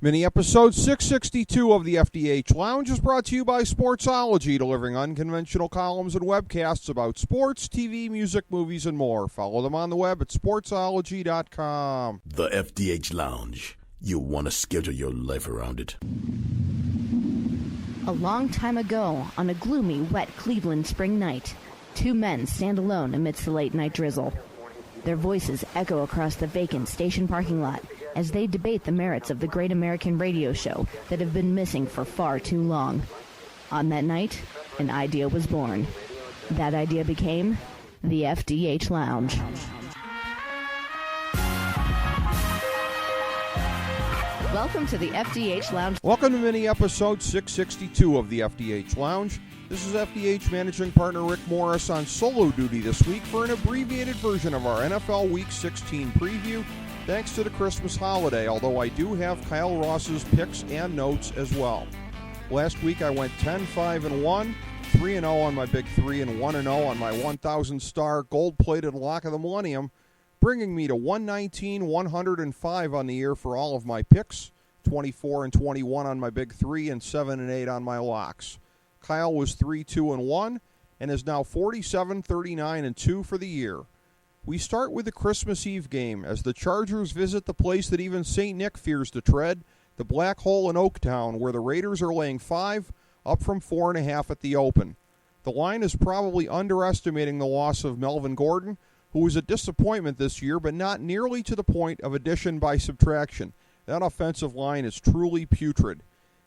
Mini episode 662 of the FDH Lounge is brought to you by Sportsology, delivering unconventional columns and webcasts about sports, TV, music, movies, and more. Follow them on the web at sportsology.com. The FDH Lounge. You'll want to schedule your life around it. A long time ago, on a gloomy, wet Cleveland spring night, two men stand alone amidst the late-night drizzle. Their voices echo across the vacant station parking lot as they debate the merits of the great American radio show that have been missing for far too long. On that night, an idea was born. That idea became the FDH Lounge. Welcome to the FDH Lounge. Welcome to mini episode 662 of the FDH Lounge. This is FDH Managing Partner Rick Morris on solo duty this week for an abbreviated version of our NFL Week 16 preview, thanks to the Christmas holiday, although I do have Kyle Ross's picks and notes as well. Last week I went 10-5-1, 3-0 on my Big Three, and 1-0 on my 1,000-star gold-plated Lock of the Millennium, bringing me to 119-105 on the year for all of my picks, 24-21 on my Big Three, and 7-8 on my locks. Kyle was 3-2-1 and is now 47-39-2 for the year. We start with the Christmas Eve game as the Chargers visit the place that even St. Nick fears to tread, the Black Hole in Oaktown, where the Raiders are laying 5, up from 4.5 at the open. The line is probably underestimating the loss of Melvin Gordon, who was a disappointment this year, but not nearly to the point of addition by subtraction. That offensive line is truly putrid.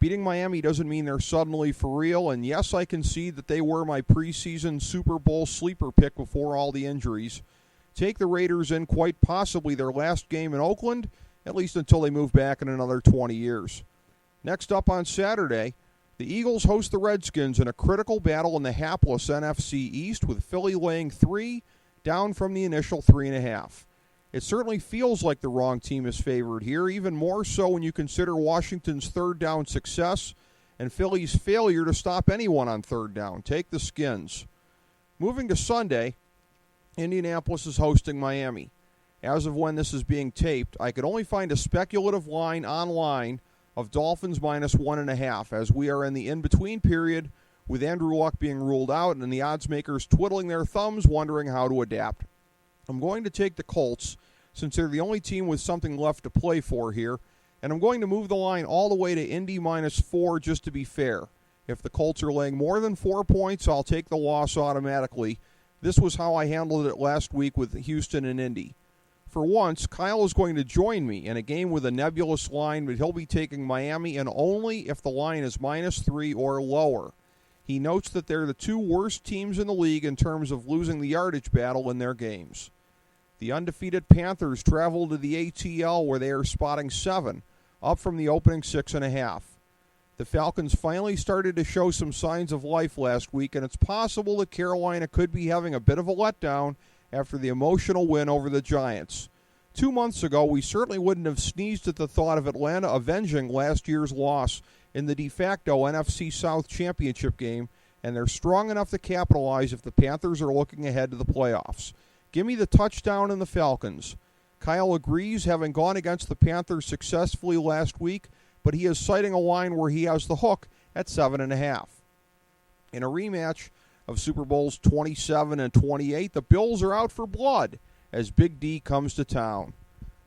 Beating Miami doesn't mean they're suddenly for real, and yes, I concede that they were my preseason Super Bowl sleeper pick before all the injuries. Take the Raiders in quite possibly their last game in Oakland, at least until they move back in another 20 years. Next up on Saturday, the Eagles host the Redskins in a critical battle in the hapless NFC East, with Philly laying 3, down from the initial 3.5. It certainly feels like the wrong team is favored here, even more so when you consider Washington's third down success and Philly's failure to stop anyone on third down. Take the Skins. Moving to Sunday, Indianapolis is hosting Miami. As of when this is being taped, I could only find a speculative line online of Dolphins minus 1.5, as we are in the in-between period with Andrew Luck being ruled out and the odds makers twiddling their thumbs wondering how to adapt. I'm going to take the Colts since they're the only team with something left to play for here, and I'm going to move the line all the way to Indy minus 4 just to be fair. If the Colts are laying more than 4 points, I'll take the loss automatically. This was how I handled it last week with Houston and Indy. For once, Kyle is going to join me in a game with a nebulous line, but he'll be taking Miami, and only if the line is minus 3 or lower. He notes that they're the two worst teams in the league in terms of losing the yardage battle in their games. The undefeated Panthers travel to the ATL where they are spotting 7, up from the opening 6.5. The Falcons finally started to show some signs of life last week, and it's possible that Carolina could be having a bit of a letdown after the emotional win over the Giants. 2 months ago, we certainly wouldn't have sneezed at the thought of Atlanta avenging last year's loss in the de facto NFC South Championship game, and they're strong enough to capitalize if the Panthers are looking ahead to the playoffs. Give me the touchdown in the Falcons. Kyle agrees, having gone against the Panthers successfully last week, but he is citing a line where he has the hook at 7.5. In a rematch of Super Bowls 27 and 28, the Bills are out for blood as Big D comes to town.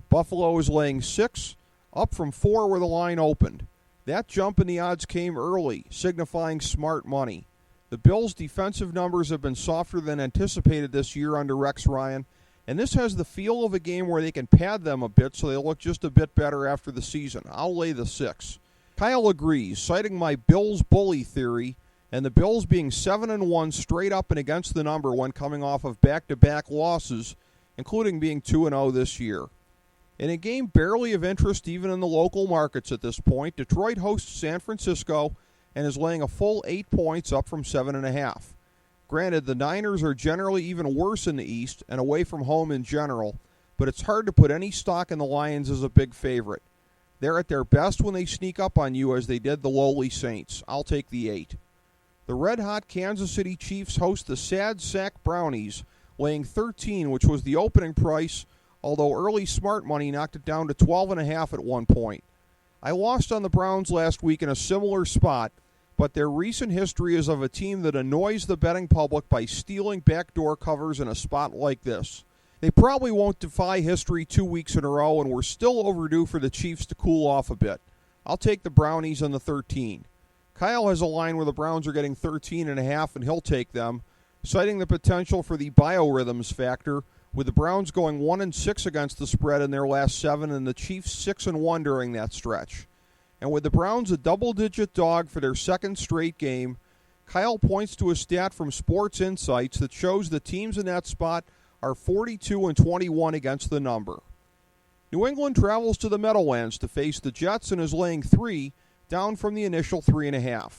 Buffalo is laying 6, up from 4 where the line opened. That jump in the odds came early, signifying smart money. The Bills' defensive numbers have been softer than anticipated this year under Rex Ryan, and this has the feel of a game where they can pad them a bit so they look just a bit better after the season. I'll lay the 6. Kyle agrees, citing my Bills bully theory, and the Bills being 7-1 straight up and against the number when coming off of back-to-back losses, including being 2-0 this year. In a game barely of interest even in the local markets at this point, Detroit hosts San Francisco and is laying a full 8 points, up from 7.5. Granted, the Niners are generally even worse in the East and away from home in general, but it's hard to put any stock in the Lions as a big favorite. They're at their best when they sneak up on you as they did the lowly Saints. I'll take the 8. The red-hot Kansas City Chiefs host the Sad Sack Brownies, laying 13, which was the opening price, although early smart money knocked it down to 12.5 at one point. I lost on the Browns last week in a similar spot, but their recent history is of a team that annoys the betting public by stealing backdoor covers in a spot like this. They probably won't defy history 2 weeks in a row, and we're still overdue for the Chiefs to cool off a bit. I'll take the Brownies on the 13. Kyle has a line where the Browns are getting 13.5, and he'll take them, citing the potential for the biorhythms factor, with the Browns going 1-6 against the spread in their last 7 and the Chiefs 6-1 during that stretch. And with the Browns a double-digit dog for their second straight game, Kyle points to a stat from Sports Insights that shows the teams in that spot are 42-21 against the number. New England travels to the Meadowlands to face the Jets and is laying 3, down from the initial 3.5.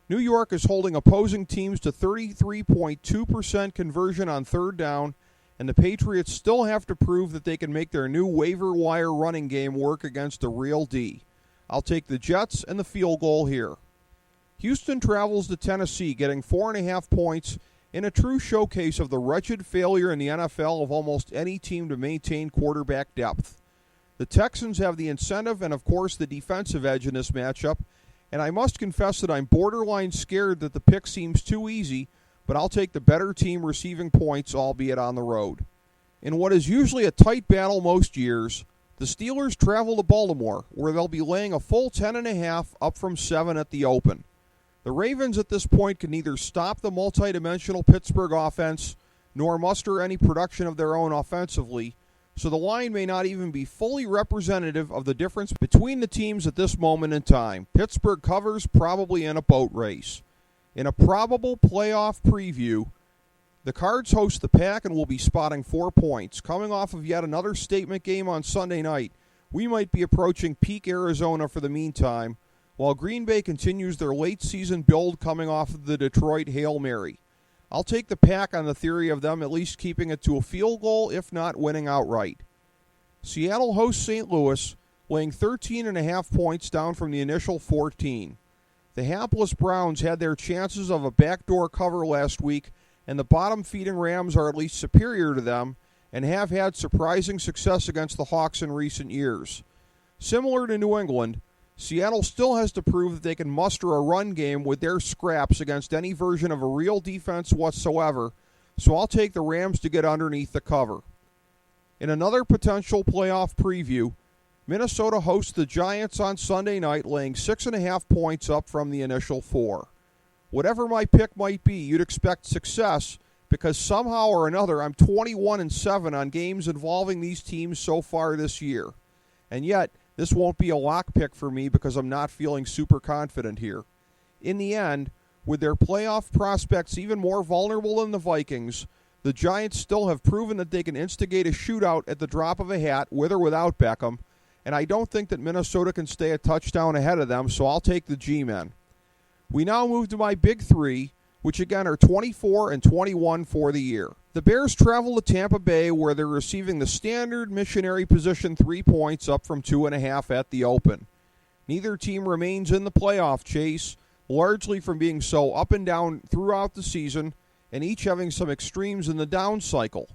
New York is holding opposing teams to 33.2% conversion on third down, and the Patriots still have to prove that they can make their new waiver wire running game work against a real D. I'll take the Jets and the field goal here. Houston travels to Tennessee, getting 4.5 points in a true showcase of the wretched failure in the NFL of almost any team to maintain quarterback depth. The Texans have the incentive and, of course, the defensive edge in this matchup, and I must confess that I'm borderline scared that the pick seems too easy, but I'll take the better team receiving points, albeit on the road. In what is usually a tight battle most years, the Steelers travel to Baltimore, where they'll be laying a full 10.5, up from 7 at the open. The Ravens at this point can neither stop the multidimensional Pittsburgh offense nor muster any production of their own offensively, so the line may not even be fully representative of the difference between the teams at this moment in time. Pittsburgh covers, probably in a boat race. In a probable playoff preview, the Cards host the Pack and will be spotting 4 points. Coming off of yet another statement game on Sunday night, we might be approaching peak Arizona for the meantime, while Green Bay continues their late-season build coming off of the Detroit Hail Mary. I'll take the Pack on the theory of them at least keeping it to a field goal, if not winning outright. Seattle hosts St. Louis, laying 13.5 points down from the initial 14. The hapless Browns had their chances of a backdoor cover last week, and the bottom-feeding Rams are at least superior to them and have had surprising success against the Hawks in recent years. Similar to New England, Seattle still has to prove that they can muster a run game with their scraps against any version of a real defense whatsoever, so I'll take the Rams to get underneath the cover. In another potential playoff preview, Minnesota hosts the Giants on Sunday night, laying 6.5 points up from the initial 4. Whatever my pick might be, you'd expect success because somehow or another I'm 21-7 on games involving these teams so far this year. And yet, this won't be a lock pick for me because I'm not feeling super confident here. In the end, with their playoff prospects even more vulnerable than the Vikings, the Giants still have proven that they can instigate a shootout at the drop of a hat, with or without Beckham, and I don't think that Minnesota can stay a touchdown ahead of them, so I'll take the G-men. We now move to my big 3, which again are 24-21 for the year. The Bears travel to Tampa Bay, where they're receiving the standard missionary position 3 points, up from 2.5 at the open. Neither team remains in the playoff chase, largely from being so up and down throughout the season, and each having some extremes in the down cycle.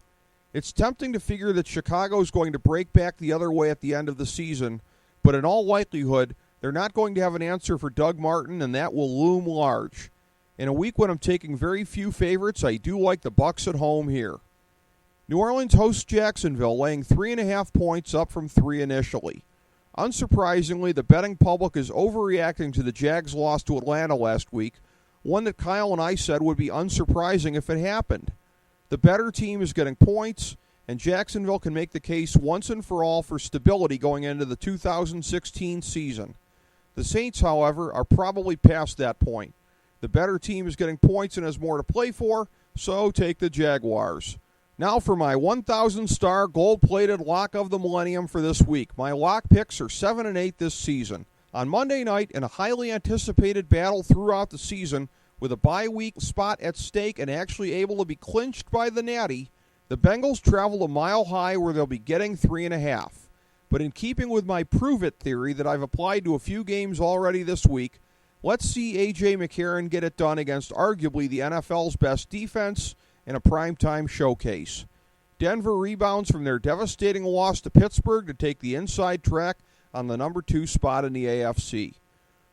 It's tempting to figure that Chicago's going to break back the other way at the end of the season, but in all likelihood, they're not going to have an answer for Doug Martin, and that will loom large. In a week when I'm taking very few favorites, I do like the Bucs at home here. New Orleans hosts Jacksonville, laying 3.5 points, up from 3 initially. Unsurprisingly, the betting public is overreacting to the Jags' loss to Atlanta last week, one that Kyle and I said would be unsurprising if it happened. The better team is getting points, and Jacksonville can make the case once and for all for stability going into the 2016 season. The Saints, however, are probably past that point. The better team is getting points and has more to play for, so take the Jaguars. Now for my 1,000-star gold-plated lock of the millennium for this week. My lock picks are 7 and 8 this season. On Monday night, in a highly anticipated battle throughout the season, with a bye-week spot at stake and actually able to be clinched by the Natty, the Bengals travel a mile high where they'll be getting 3.5. But in keeping with my prove-it theory that I've applied to a few games already this week, let's see A.J. McCarron get it done against arguably the NFL's best defense in a primetime showcase. Denver rebounds from their devastating loss to Pittsburgh to take the inside track on the number 2 spot in the AFC.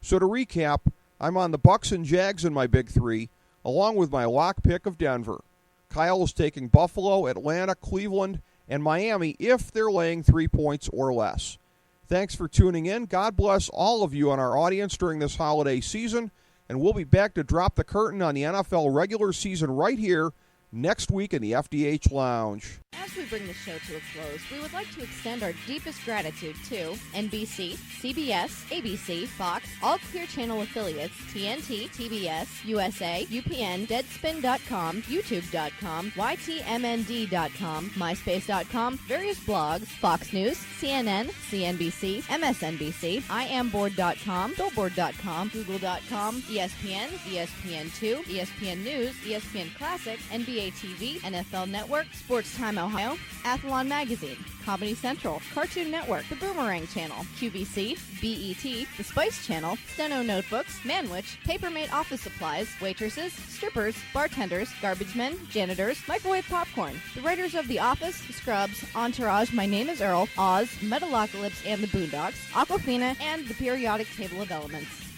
So to recap, I'm on the Bucs and Jags in my big three, along with my lock pick of Denver. Kyle is taking Buffalo, Atlanta, Cleveland, and Miami if they're laying 3 points or less. Thanks for tuning in. God bless all of you on our audience during this holiday season, and we'll be back to drop the curtain on the NFL regular season right here next week in the FDH Lounge. As we bring the show to a close, we would like to extend our deepest gratitude to NBC, CBS, ABC, Fox, all Clear Channel affiliates, TNT, TBS, USA, UPN, Deadspin.com, YouTube.com, YTMND.com, MySpace.com, various blogs, Fox News, CNN, CNBC, MSNBC, IamBoard.com, Billboard.com, Google.com, ESPN, ESPN2, ESPN News, ESPN Classic, NBA TV, NFL Network, Sports Time Ohio, Athlon Magazine, Comedy Central, Cartoon Network, The Boomerang Channel, QVC, BET, The Spice Channel, Steno Notebooks, Manwich, Papermate Office Supplies, waitresses, strippers, bartenders, garbage men, janitors, microwave popcorn, the writers of The Office, Scrubs, Entourage, My Name is Earl, Oz, Metalocalypse and the Boondocks, Aquafina, and the Periodic Table of Elements.